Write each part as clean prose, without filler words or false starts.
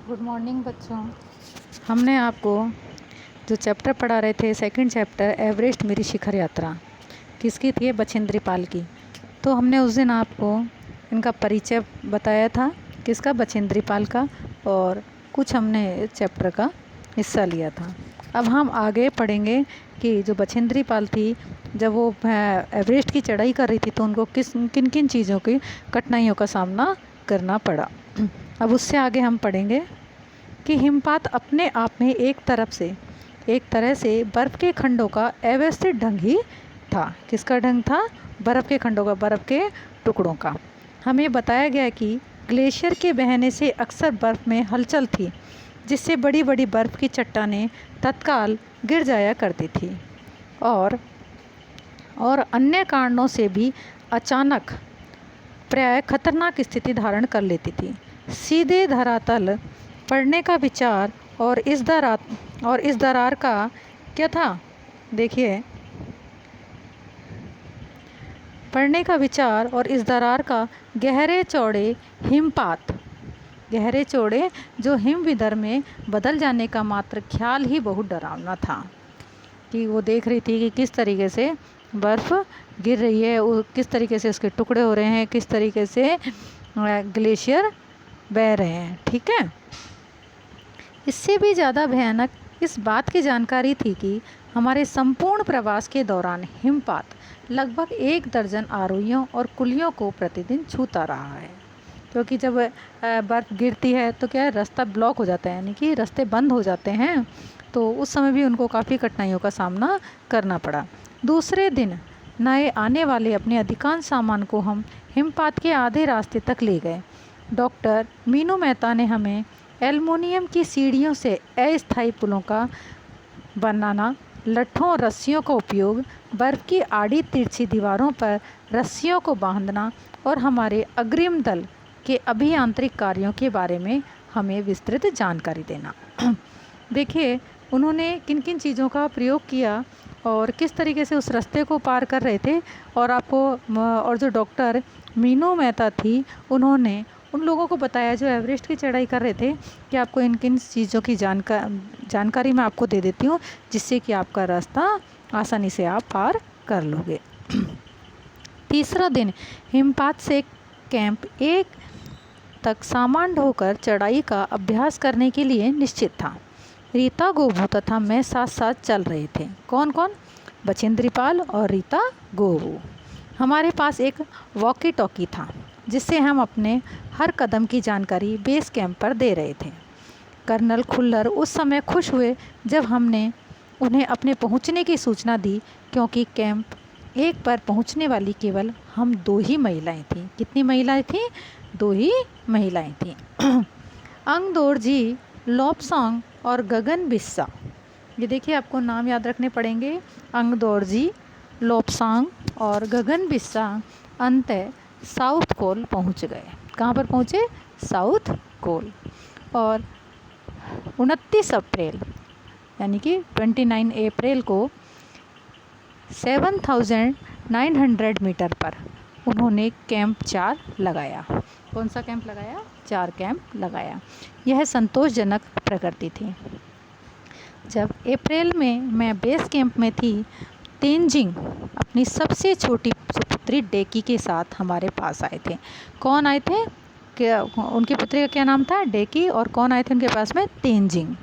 Good morning बच्चों। हमने आपको जो चैप्टर पढ़ा रहे थे, सेकंड चैप्टर एवरेस्ट मेरी शिखर यात्रा, किसकी थी? बछेंद्री पाल की। तो हमने उस दिन आपको इनका परिचय बताया था, किसका? बछेंद्री पाल का, और कुछ हमने इस चैप्टर का हिस्सा लिया था। अब हम आगे पढ़ेंगे कि जो बछेंद्री पाल थी, जब वो एवरेस्ट की चढ़ाई कर रही थी तो उनको किन किन चीज़ों की कठिनाइयों का सामना करना पड़ा। अब उससे आगे हम पढ़ेंगे कि हिमपात अपने आप में एक तरह से बर्फ़ के खंडों का अव्यवस्थित ढंग ही था। किसका ढंग था? बर्फ़ के खंडों का, बर्फ़ के टुकड़ों का। हमें बताया गया कि ग्लेशियर के बहने से अक्सर बर्फ़ में हलचल थी, जिससे बड़ी बड़ी बर्फ़ की चट्टानें तत्काल गिर जाया करती थी और अन्य कारणों से भी अचानक प्रायः खतरनाक स्थिति धारण कर लेती थी। सीधे धरातल पड़ने का विचार और इस दरार का क्या था? देखिए, पड़ने का विचार और इस दरार का गहरे चौड़े जो हिम विदर में बदल जाने का मात्र ख्याल ही बहुत डरावना था। कि वो देख रही थी कि किस तरीके से बर्फ़ गिर रही है, किस तरीके से उसके टुकड़े हो रहे हैं, किस तरीके से ग्लेशियर बह रहे हैं। ठीक है। इससे भी ज़्यादा भयानक इस बात की जानकारी थी कि हमारे संपूर्ण प्रवास के दौरान हिमपात लगभग 1 दर्जन आरोहियों और कुलियों को प्रतिदिन छूता रहा है। क्योंकि जब बर्फ़ गिरती है तो क्या है, रास्ता ब्लॉक हो जाता है, यानी कि रास्ते बंद हो जाते हैं। तो उस समय भी उनको काफ़ी कठिनाइयों का सामना करना पड़ा। दूसरे दिन नए आने वाले अपने अधिकांश सामान को हम हिमपात के आधे रास्ते तक ले गए। डॉक्टर मीनू मेहता ने हमें एल्युमिनियम की सीढ़ियों से अस्थायी पुलों का बनाना, लट्ठों और रस्सियों का उपयोग, बर्फ़ की आड़ी तिरछी दीवारों पर रस्सियों को बांधना और हमारे अग्रिम दल के अभियांत्रिक कार्यों के बारे में हमें विस्तृत जानकारी देना। देखिए, उन्होंने किन किन चीज़ों का प्रयोग किया और किस तरीके से उस रास्ते को पार कर रहे थे। और और जो डॉक्टर मीनू मेहता थी, उन्होंने उन लोगों को बताया जो एवरेस्ट की चढ़ाई कर रहे थे कि आपको इन किन चीज़ों की जानकारी मैं आपको दे देती हूँ, जिससे कि आपका रास्ता आसानी से आप पार कर लोगे। तीसरा दिन हिमपात से कैंप 1 तक सामान ढोकर चढ़ाई का अभ्यास करने के लिए निश्चित था। रीता गोबू तथा मैं साथ साथ चल रहे थे। कौन कौन? बछेंद्री पाल और रीता गोबू। हमारे पास एक वॉकी टॉकी था, जिससे हम अपने हर कदम की जानकारी बेस कैंप पर दे रहे थे। कर्नल खुल्लर उस समय खुश हुए जब हमने उन्हें अपने पहुंचने की सूचना दी, क्योंकि कैंप 1 पर पहुंचने वाली केवल हम 2 ही महिलाएं थीं। कितनी महिलाएं थीं? 2 ही महिलाएं थीं। अंगदोरजी, लोपसोंग और गगन बिस्सा। ये देखिए, आपको नाम याद रखने पड़ेंगे। अंगदोरजी, लोपसोंग और गगन बिस्सा अंततः साउथ कोल पहुंच गए। कहाँ पर पहुँचे? South Col. और 29 अप्रैल यानी कि 29 अप्रैल को 7,900 मीटर पर उन्होंने कैंप 4 लगाया। कौन सा कैंप लगाया? 4 कैंप लगाया। यह संतोषजनक प्रकृति थी। जब अप्रैल में मैं बेस कैंप में थी, तेंजिंग अपनी सबसे छोटी सुपुत्री डेकी के साथ हमारे पास आए थे। कौन आए थे? क्या उनकी पुत्री का क्या नाम था? डेकी। और कौन आए थे उनके पास में? तेंजिंग।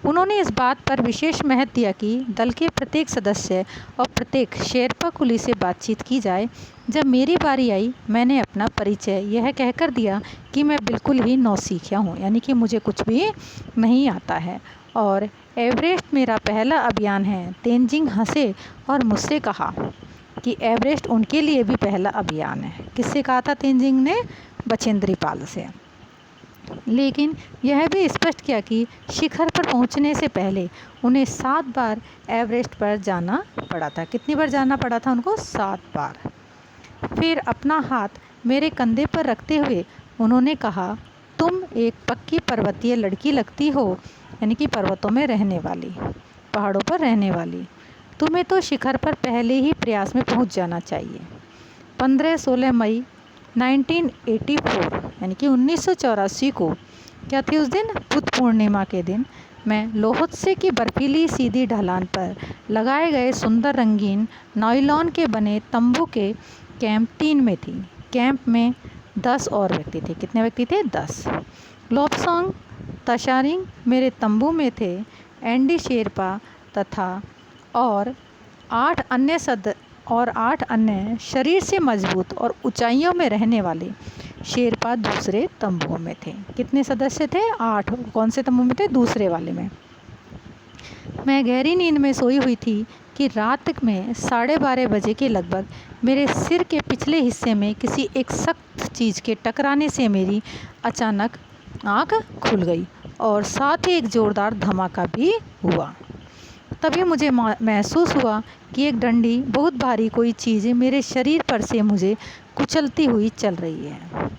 उन्होंने इस बात पर विशेष महत्व दिया कि दल के प्रत्येक सदस्य और प्रत्येक शेरपा कुली से बातचीत की जाए। जब मेरी बारी आई, मैंने अपना परिचय यह कहकर दिया कि मैं बिल्कुल ही नौसिखिया हूँ, यानी कि मुझे कुछ भी नहीं आता है और एवरेस्ट मेरा पहला अभियान है। तेंजिंग हंसे और मुझसे कहा कि एवरेस्ट उनके लिए भी पहला अभियान है। किससे कहा था तेंजिंग ने? बछेंद्री पाल से। लेकिन यह भी स्पष्ट किया कि शिखर पर पहुंचने से पहले उन्हें 7 बार एवरेस्ट पर जाना पड़ा था। कितनी बार जाना पड़ा था उनको? 7 बार। फिर अपना हाथ मेरे कंधे पर रखते हुए उन्होंने कहा, तुम एक पक्की पर्वतीय लड़की लगती हो, यानी कि पर्वतों में रहने वाली, पहाड़ों पर रहने वाली। तुम्हें तो शिखर पर पहले ही प्रयास में पहुंच जाना चाहिए। 15-16 मई 1984 यानी कि 1984 को क्या थी उस दिन? बुद्ध पूर्णिमा के दिन मैं लोहोत्से की बर्फीली सीधी ढलान पर लगाए गए सुंदर रंगीन नायलॉन के बने तंबू के कैंप 3 में थी। कैंप में 10 और व्यक्ति थे। कितने व्यक्ति थे? 10। लोब्सोंग तशारिंग मेरे तंबू में थे। एंडी शेरपा तथा और 8 अन्य शरीर से मजबूत और ऊंचाइयों में रहने वाले शेरपा दूसरे तंबुओं में थे। कितने सदस्य थे? 8। कौन से तंबू में थे? दूसरे वाले में। मैं गहरी नींद में सोई हुई थी कि रात में 12:30 बजे के लगभग मेरे सिर के पिछले हिस्से में किसी एक सख्त चीज़ के टकराने से मेरी अचानक आँख खुल गई और साथ ही एक ज़ोरदार धमाका भी हुआ। तभी मुझे महसूस हुआ कि एक डंडी, बहुत भारी कोई चीज़ मेरे शरीर पर से मुझे कुचलती हुई चल रही है।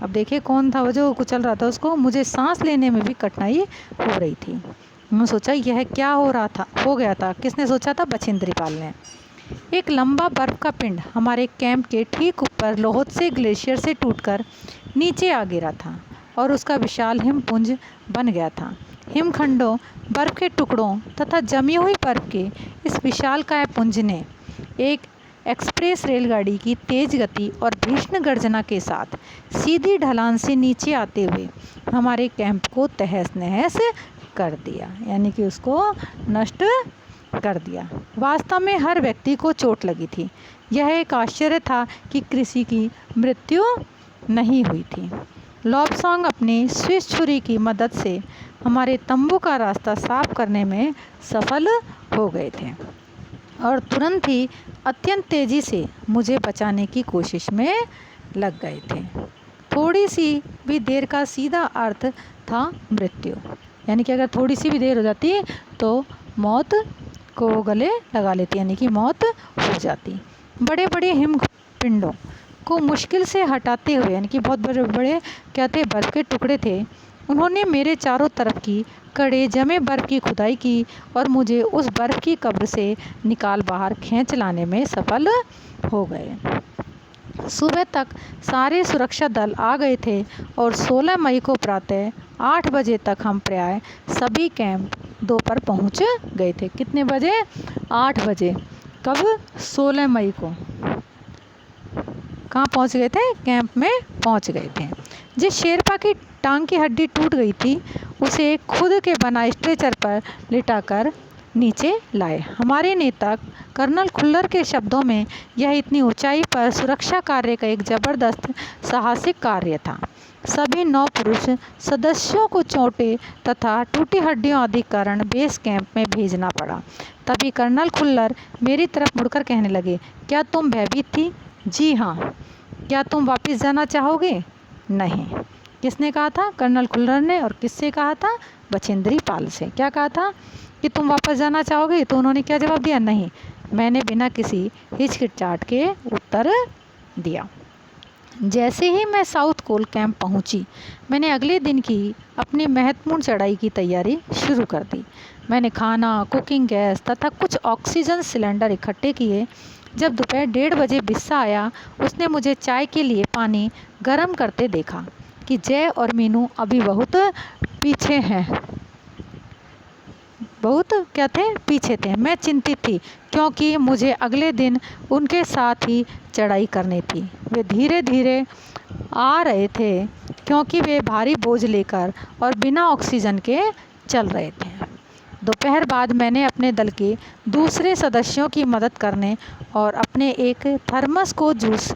अब देखिए कौन था वो जो कुचल रहा था उसको? मुझे सांस लेने में भी कठिनाई हो रही थी। मैंने सोचा यह क्या हो गया था? किसने सोचा था? बछेंद्री पाल ने। एक लंबा बर्फ का पिंड हमारे कैंप के ठीक ऊपर लोहोत्से ग्लेशियर से टूटकर नीचे आ गिरा था और उसका विशाल हिमपुंज बन गया था। हिमखंडों, बर्फ के टुकड़ों तथा जमी हुई बर्फ के इस विशालकाय पुंज ने एक एक्सप्रेस रेलगाड़ी की तेज गति और भीषण गर्जना के साथ सीधी ढलान से नीचे आते हुए हमारे कैंप को तहस नहस कर दिया, यानी कि उसको नष्ट कर दिया। वास्तव में हर व्यक्ति को चोट लगी थी। यह एक आश्चर्य था कि किसी की मृत्यु नहीं हुई थी। लोब्सोंग अपनी स्विस छुरी की मदद से हमारे तंबू का रास्ता साफ करने में सफल हो गए थे और तुरंत ही अत्यंत तेज़ी से मुझे बचाने की कोशिश में लग गए थे। थोड़ी सी भी देर का सीधा अर्थ था मृत्यु, यानी कि अगर थोड़ी सी भी देर हो जाती तो मौत को गले लगा लेती, यानी कि मौत हो जाती। बड़े बड़े हिमपिंडों को मुश्किल से हटाते हुए, यानी कि बहुत बड़े बड़े क्या थे? बर्फ़ के टुकड़े थे। उन्होंने मेरे चारों तरफ की कड़े जमे बर्फ़ की खुदाई की और मुझे उस बर्फ़ की कब्र से निकाल बाहर खींच लाने में सफल हो गए। सुबह तक सारे सुरक्षा दल आ गए थे और 16 मई को प्रातः 8 बजे तक हम प्राय सभी कैंप दोपहर पहुंच गए थे। कितने बजे? 8 बजे। कब? 16 मई को। कहाँ पहुंच गए थे? कैंप में पहुंच गए थे। जिस शेरपा की टांग की हड्डी टूट गई थी उसे खुद के बना स्ट्रेचर पर लिटाकर नीचे लाए। हमारे नेता कर्नल खुल्लर के शब्दों में यह इतनी ऊंचाई पर सुरक्षा कार्य का एक जबरदस्त साहसिक कार्य था। सभी 9 पुरुष सदस्यों को चोटें तथा टूटी हड्डियों आदि कारण बेस कैंप में भेजना पड़ा। तभी कर्नल खुल्लर मेरी तरफ मुड़कर कहने लगे, क्या तुम भयभीत थी? जी हाँ। क्या तुम वापस जाना चाहोगे? नहीं। किसने कहा था? कर्नल खुल्लर ने। और किससे कहा था? बछेंद्री पाल से। क्या कहा था कि तुम वापस जाना चाहोगे? तो उन्होंने क्या जवाब दिया? नहीं। मैंने बिना किसी हिचकिचाहट के उत्तर दिया। जैसे ही मैं साउथ कोल कैंप पहुंची, मैंने अगले दिन की अपनी महत्वपूर्ण चढ़ाई की तैयारी शुरू कर दी। मैंने खाना, कुकिंग गैस तथा कुछ ऑक्सीजन सिलेंडर इकट्ठे किए। जब दोपहर 1:30 बजे बिस्सा आया, उसने मुझे चाय के लिए पानी गर्म करते देखा कि जय और मीनू अभी बहुत पीछे हैं। बहुत क्या थे? पीछे थे। मैं चिंतित थी क्योंकि मुझे अगले दिन उनके साथ ही चढ़ाई करनी थी। वे धीरे धीरे आ रहे थे क्योंकि वे भारी बोझ लेकर और बिना ऑक्सीजन के चल रहे थे। दोपहर बाद मैंने अपने दल के दूसरे सदस्यों की मदद करने और अपने एक थर्मस को जूस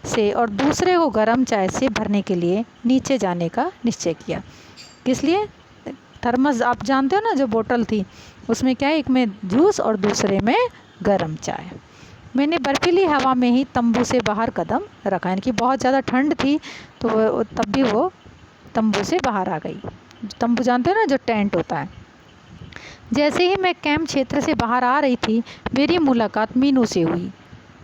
से और दूसरे को गर्म चाय से भरने के लिए नीचे जाने का निश्चय किया। किस लिए? थर्मस आप जानते हो ना, जो बोतल थी उसमें क्या है, एक में जूस और दूसरे में गर्म चाय। मैंने बर्फीली हवा में ही तंबू से बाहर कदम रखा, यानी कि बहुत ज़्यादा ठंड थी तो तब भी वो तंबू से बाहर आ गई। तंबू जानते हो ना, जो टेंट होता है। जैसे ही मैं कैंप क्षेत्र से बाहर आ रही थी, मेरी मुलाकात मीनू से हुई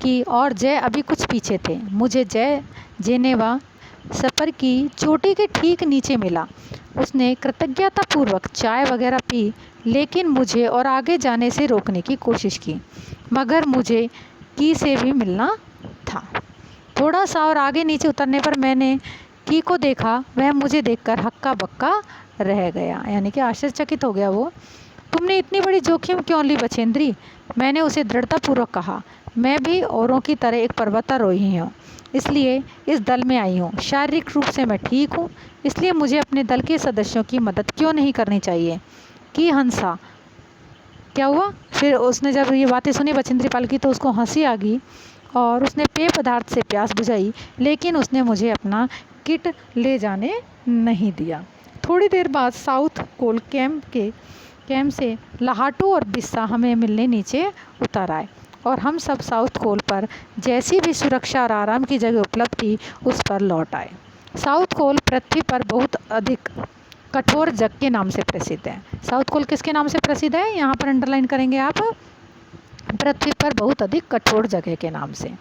कि और जय अभी कुछ पीछे थे। मुझे जय जेनेवा सफ़र की चोटी के ठीक नीचे मिला। उसने कृतज्ञतापूर्वक चाय वगैरह पी, लेकिन मुझे और आगे जाने से रोकने की कोशिश की, मगर मुझे की से भी मिलना था। थोड़ा सा और आगे नीचे उतरने पर मैंने की को देखा, वह मुझे देखकर हक्का बक्का रह गया, यानी कि आश्चर्यचकित हो गया वो। तुमने इतनी बड़ी जोखिम क्यों ली बछेंद्री? मैंने उसे दृढ़तापूर्वक कहा। मैं भी औरों की तरह एक पर्वतारोही हूँ, इसलिए इस दल में आई हूँ। शारीरिक रूप से मैं ठीक हूँ, इसलिए मुझे अपने दल के सदस्यों की मदद क्यों नहीं करनी चाहिए? कि हंसा। क्या हुआ? फिर उसने जब ये बातें सुनी बछेंद्री पाल की तो उसको हंसी आ गई और उसने पेय पदार्थ से प्यास बुझाई, लेकिन उसने मुझे अपना किट ले जाने नहीं दिया। थोड़ी देर बाद साउथ कोल कैंप से लाहाटू और बिस्सा हमें मिलने नीचे उतर आए और हम सब साउथ कोल पर जैसी भी सुरक्षा और आराम की जगह उपलब्ध थी उस पर लौट आए। साउथ कोल पृथ्वी पर बहुत अधिक कठोर जग के नाम से प्रसिद्ध है। साउथ कोल किसके नाम से प्रसिद्ध है? यहाँ पर अंडरलाइन करेंगे आप, पृथ्वी पर बहुत अधिक कठोर जगह के नाम से।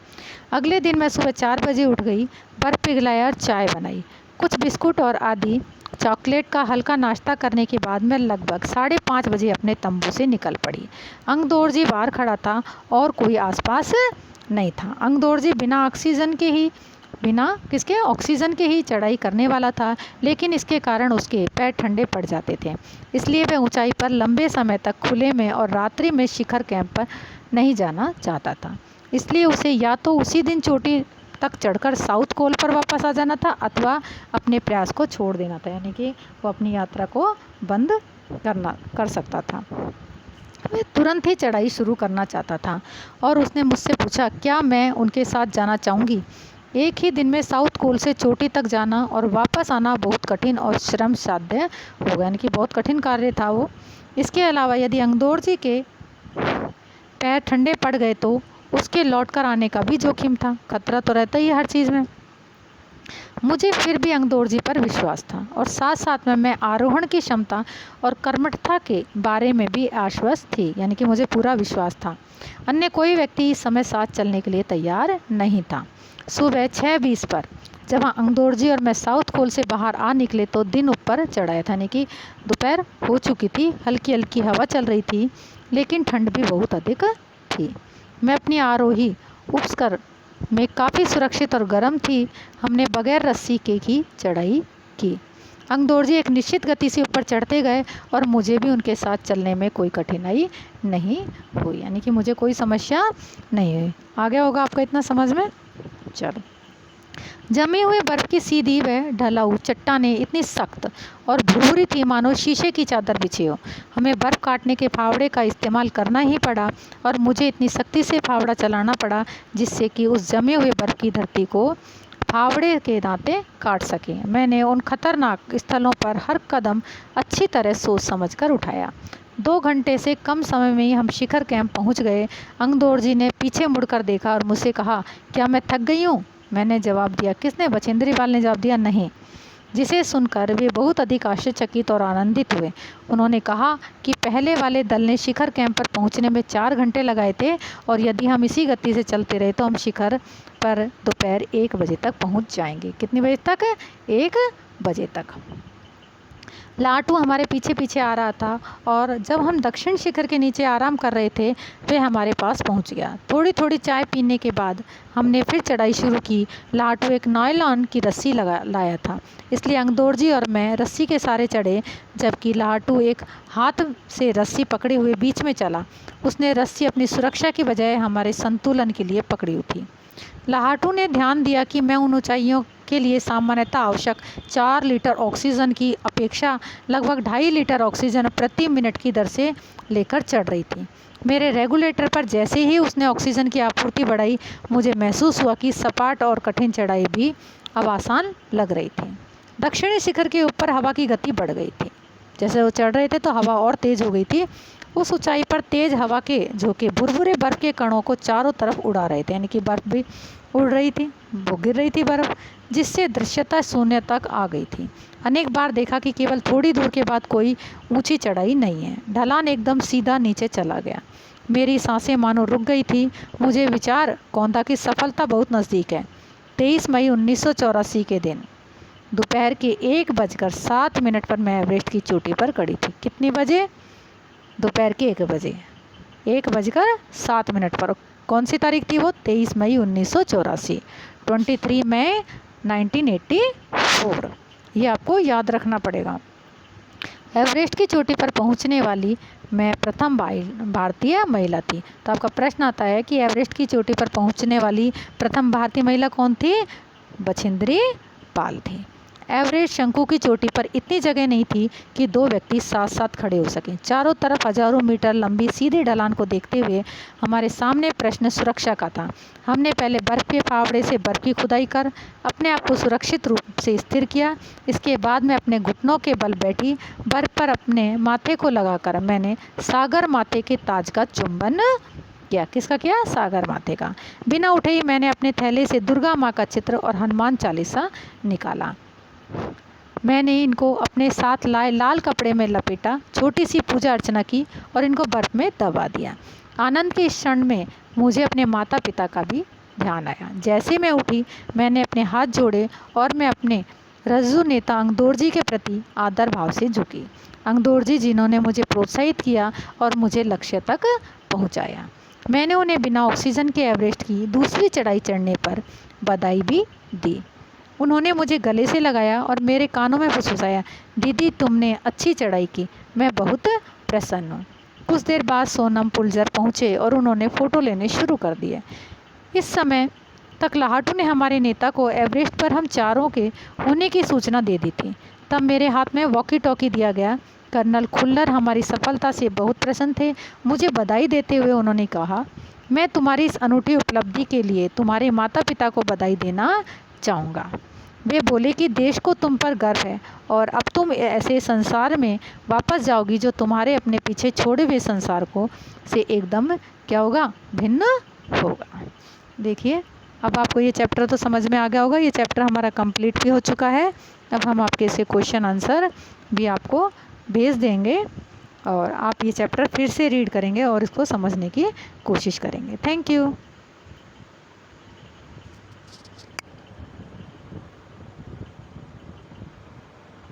अगले दिन मैं सुबह 4 बजे उठ गई, बर्फ़ पिघलाया और चाय बनाई। कुछ बिस्कुट और आदि चॉकलेट का हल्का नाश्ता करने के बाद मैं लगभग 5:30 बजे अपने तंबू से निकल पड़ी। अंगदोरजी बाहर खड़ा था और कोई आसपास नहीं था। अंगदोरजी बिना किसके ऑक्सीजन के ही चढ़ाई करने वाला था, लेकिन इसके कारण उसके पैर ठंडे पड़ जाते थे, इसलिए वह ऊंचाई पर लंबे समय तक खुले में और रात्रि में शिखर कैंप पर नहीं जाना चाहता था। इसलिए उसे या तो उसी दिन चोटी तक चढ़कर साउथ कोल पर वापस आ जाना था अथवा अपने प्रयास को छोड़ देना था, यानी कि वो अपनी यात्रा को बंद कर सकता था। वह तुरंत ही चढ़ाई शुरू करना चाहता था और उसने मुझसे पूछा क्या मैं उनके साथ जाना चाहूँगी। एक ही दिन में साउथ कोल से चोटी तक जाना और वापस आना बहुत कठिन और श्रम साध्य होगा, यानी कि बहुत कठिन कार्य था वो। इसके अलावा यदि अंगदोरजी के पैर ठंडे पड़ गए तो उसके लौट कर आने का भी जोखिम था। खतरा तो रहता ही है हर चीज़ में। मुझे फिर भी अंगदोरजी पर विश्वास था और साथ साथ में मैं आरोहण की क्षमता और कर्मठता के बारे में भी आश्वस्त थी, यानी कि मुझे पूरा विश्वास था। अन्य कोई व्यक्ति इस समय साथ चलने के लिए तैयार नहीं था। सुबह 6:20 पर जब अंगदोरजी और मैं साउथ कोल से बाहर आ निकले तो दिन ऊपर चढ़ाया था, यानी कि दोपहर हो चुकी थी। हल्की हल्की हवा चल रही थी, लेकिन ठंड भी बहुत अधिक थी। मैं अपनी आरोही उपस्कर में काफ़ी सुरक्षित और गर्म थी। हमने बगैर रस्सी के ही चढ़ाई की। अंगदोरजी एक निश्चित गति से ऊपर चढ़ते गए और मुझे भी उनके साथ चलने में कोई कठिनाई नहीं हुई, यानी कि मुझे कोई समस्या नहीं हुई। आ गया होगा आपको इतना समझ में? चलो, जमी हुई बर्फ़ की सीधी व ढलाऊ चट्टानें इतनी सख्त और भूरी थी मानो शीशे की चादर बिछी हो। हमें बर्फ़ काटने के फावड़े का इस्तेमाल करना ही पड़ा और मुझे इतनी सख्ती से फावड़ा चलाना पड़ा जिससे कि उस जमे हुए बर्फ़ की धरती को फावड़े के दांते काट सके। मैंने उन खतरनाक स्थलों पर हर कदम अच्छी तरह सोच समझ कर उठाया। 2 घंटे से कम समय में ही हम शिखर कैंप पहुंच गए। अंगदोरजी ने पीछे मुड़कर देखा और मुझसे कहा क्या मैं थक गई हूँ? मैंने जवाब दिया। किसने? बछेंद्री पाल ने जवाब दिया। नहीं। जिसे सुनकर वे बहुत अधिक आश्चर्यचकित और आनंदित हुए। उन्होंने कहा कि पहले वाले दल ने शिखर कैंप पर पहुंचने में 4 घंटे लगाए थे और यदि हम इसी गति से चलते रहे तो हम शिखर पर दोपहर 1 बजे तक पहुंच जाएंगे। कितनी बजे तक? 1 बजे तक। लाटू हमारे पीछे पीछे आ रहा था और जब हम दक्षिण शिखर के नीचे आराम कर रहे थे वे हमारे पास पहुंच गया। थोड़ी थोड़ी चाय पीने के बाद हमने फिर चढ़ाई शुरू की। लाटू एक नायलॉन की रस्सी लाया था, इसलिए अंगदोरजी और मैं रस्सी के सहारे चढ़े, जबकि लाटू एक हाथ से रस्सी पकड़े हुए बीच में चला। उसने रस्सी अपनी सुरक्षा की बजाय हमारे संतुलन के लिए पकड़ी हुई थी। लाटू ने ध्यान दिया कि मैं उन ऊंचाइयों के लिए सामान्यतः आवश्यक 4 लीटर ऑक्सीजन की अपेक्षा लगभग 2.5 लीटर ऑक्सीजन प्रति मिनट की दर से लेकर चढ़ रही थी। मेरे रेगुलेटर पर जैसे ही उसने ऑक्सीजन की आपूर्ति बढ़ाई, मुझे महसूस हुआ कि सपाट और कठिन चढ़ाई भी अब आसान लग रही थी। दक्षिणी शिखर के ऊपर हवा की गति बढ़ गई थी। जैसे वो चढ़ रहे थे तो हवा और तेज़ हो गई थी। उस ऊंचाई पर तेज़ हवा के झोंके भुरभुरे बर्फ़ के कणों को चारों तरफ उड़ा रहे थे, यानी कि बर्फ़ भी उड़ रही थी, वो गिर रही थी बर्फ़, जिससे दृश्यता शून्य तक आ गई थी। अनेक बार देखा कि केवल थोड़ी दूर के बाद कोई ऊंची चढ़ाई नहीं है। ढलान एकदम सीधा नीचे चला गया। मेरी सांसें मानो रुक गई थी। मुझे विचार कौन था कि सफलता बहुत नज़दीक है। 23 मई 1984 के दिन दोपहर के 1:07 पर मैं एवरेस्ट की चोटी पर खड़ी थी। कितनी बजे? दोपहर के 1 बजे, 1:07 पर। कौन सी तारीख थी वो? 23 मई 1984, 23 मई 1984। 4। ये आपको याद रखना पड़ेगा। एवरेस्ट की चोटी पर पहुंचने वाली मैं प्रथम भारतीय महिला थी। तो आपका प्रश्न आता है कि एवरेस्ट की चोटी पर पहुंचने वाली प्रथम भारतीय महिला कौन थी? बछेंद्री पाल थी। एवरेस्ट शंकु की चोटी पर इतनी जगह नहीं थी कि 2 व्यक्ति साथ साथ खड़े हो सकें। चारों तरफ हजारों मीटर लंबी सीधी ढलान को देखते हुए हमारे सामने प्रश्न सुरक्षा का था। हमने पहले बर्फ़ के फावड़े से बर्फ़ की खुदाई कर अपने आप को सुरक्षित रूप से स्थिर किया। इसके बाद मैं अपने घुटनों के बल बैठी। बर्फ़ पर अपने माथे को लगाकर मैंने सागर माथे के ताज का चुंबन किया। किसका किया? सागर माथे का। बिना उठे ही मैंने अपने थैले से दुर्गा माँ का चित्र और हनुमान चालीसा निकाला। मैंने इनको अपने साथ लाए लाल कपड़े में लपेटा, छोटी सी पूजा अर्चना की और इनको बर्फ़ में दबा दिया। आनंद के इस क्षण में मुझे अपने माता पिता का भी ध्यान आया। जैसे मैं उठी मैंने अपने हाथ जोड़े और मैं अपने रज्जू नेता अंगदोरजी के प्रति आदर भाव से झुकी। अंगदोरजी जिन्होंने मुझे प्रोत्साहित किया और मुझे लक्ष्य तक पहुंचाया। मैंने उन्हें बिना ऑक्सीजन के एवरेस्ट की दूसरी चढ़ाई चढ़ने पर बधाई भी दी। उन्होंने मुझे गले से लगाया और मेरे कानों में फुसफुसाया, दीदी तुमने अच्छी चढ़ाई की, मैं बहुत प्रसन्न हूँ। कुछ देर बाद सोनम पुलजर पहुँचे और उन्होंने फ़ोटो लेने शुरू कर दिए। इस समय तक लाहाटू ने हमारे नेता को एवरेस्ट पर हम चारों के होने की सूचना दे दी थी। तब मेरे हाथ में वॉकी टॉकी दिया गया। कर्नल खुल्लर हमारी सफलता से बहुत प्रसन्न थे। मुझे बधाई देते हुए उन्होंने कहा, मैं तुम्हारी इस अनूठी उपलब्धि के लिए तुम्हारे माता पिता को बधाई देना चाहूँगा। वे बोले कि देश को तुम पर गर्व है और अब तुम ऐसे संसार में वापस जाओगी जो तुम्हारे अपने पीछे छोड़े हुए संसार को से एकदम क्या होगा? भिन्न होगा। देखिए अब आपको ये चैप्टर तो समझ में आ गया होगा। ये चैप्टर हमारा कंप्लीट भी हो चुका है। अब हम आपके इसे क्वेश्चन आंसर भी आपको भेज देंगे और आप ये चैप्टर फिर से रीड करेंगे और इसको समझने की कोशिश करेंगे। Thank you.